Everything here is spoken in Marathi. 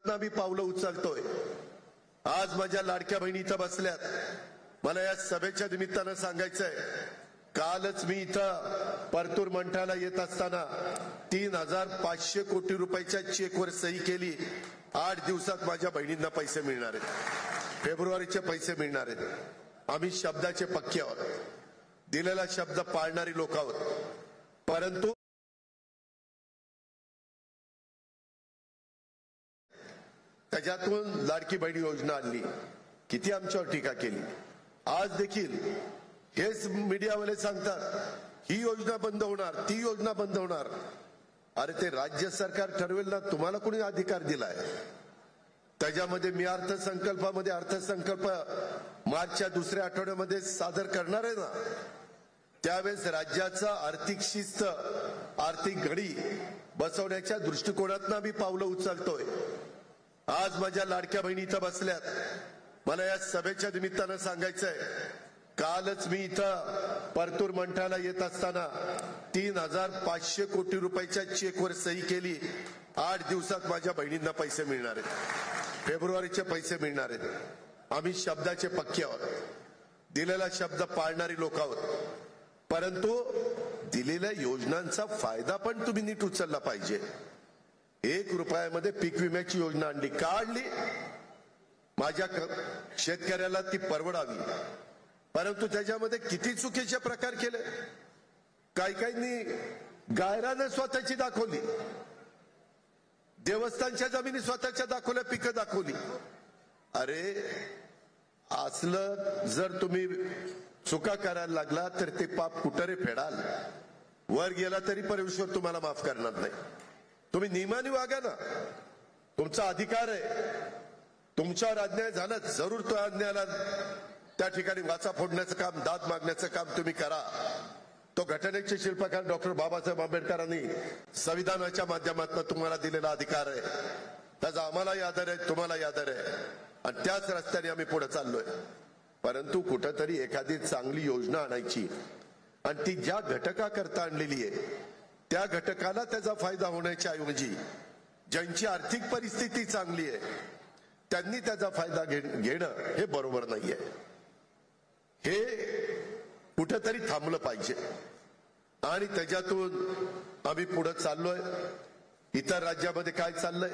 मी पावलं उचलतोय। आज माझ्या लाडक्या बहिणीचा बसल्यात, मला या सभेच्या निमित्तानं सांगायचंय, कालच मी इथं परतूर मंठाला येत असताना 3500 कोटी रुपयाच्या चेकवर सही केली। 8 दिवसात माझ्या बहिणींना पैसे मिळणार आहेत, फेब्रुवारीचे पैसे मिळणार आहेत। आम्ही शब्दाचे पक्के आहोत, दिलेला शब्द पाळणारी लोक आहोत। परंतु त्याच्यातून लाडकी बहीण योजना आणली, किती आमच्यावर टीका केली। आज देखील हेच मीडियावाले सांगतात ही योजना बंद होणार, ती योजना बंद होणार। अरे ते राज्य सरकार ठरवेल ना, तुम्हाला कोणी अधिकार दिलाय? त्याच्यामध्ये मी अर्थसंकल्प मार्चच्या दुसऱ्या आठवड्यामध्ये सादर करणार आहे ना, त्यावेळेस राज्याचा आर्थिक शिस्त, आर्थिक घडी बसवण्याच्या दृष्टिकोनातून मी पावलं उचलतोय। आज माझ्या लाडक्या बहिणीचा बसल्यात, मला या सभेच्या निमित्तानं सांगायचंय, कालच मी इथं परतूर मंठाला येत असताना 3500 कोटी रुपयाच्या चेकवर सही केली। 8 दिवसात माझ्या बहिणींना पैसे मिळणार आहेत, फेब्रुवारीचे पैसे मिळणार आहेत। आम्ही शब्दाचे पक्के आहोत, दिलेला शब्द पाळणारी लोक आहोत। परंतु दिलेल्या योजनांचा फायदा पण तुम्ही नीट उचलला पाहिजे। 1 रुपयामध्ये पीक विम्याची योजना आणली, काढली, माझ्या शेतकऱ्याला ती परवडावी, परंतु त्याच्यामध्ये किती चुकीचे प्रकार केले। काही गायरानं स्वतःची दाखवली, देवस्थानच्या जमिनी स्वतःच्या दाखवल्या, पिकं दाखवली। अरे असलं जर तुम्ही चुका करायला लागला तर ते पाप कुठं रे फेडाल? वर गेला तरी परमेश्वर तुम्हाला माफ करणार नाही। तुम्ही नियमाने वागा ना, तुमचा अधिकार आहे। तुमच्यावर अन्याय झाला, जरूर तो अन्यायाला त्या ठिकाणी वाचा फोडण्याचं काम, दाद मागण्याचं काम तुम्ही करा। तो घटनेचे शिल्पकार डॉक्टर बाबासाहेब आंबेडकरांनी संविधानाच्या माध्यमातून तुम्हाला दिलेला अधिकार आहे, त्याचा आम्हालाही आदर आहे, तुम्हालाही आदर आहे, आणि त्याच रस्त्याने आम्ही पुढे चाललोय। परंतु कुठंतरी एखादी चांगली योजना आणायची, आणि ती ज्या घटकाकरता आणलेली आहे त्या घटकाला त्याचा फायदा होण्याच्या ऐवजी ज्यांची आर्थिक परिस्थिती चांगली आहे त्यांनी त्याचा फायदा घेणं हे बरोबर नाहीये। हे कुठेतरी थांबलं पाहिजे, आणि त्याच्यातून आम्ही पुढे चाललोय। इतर राज्यामध्ये काय चाललंय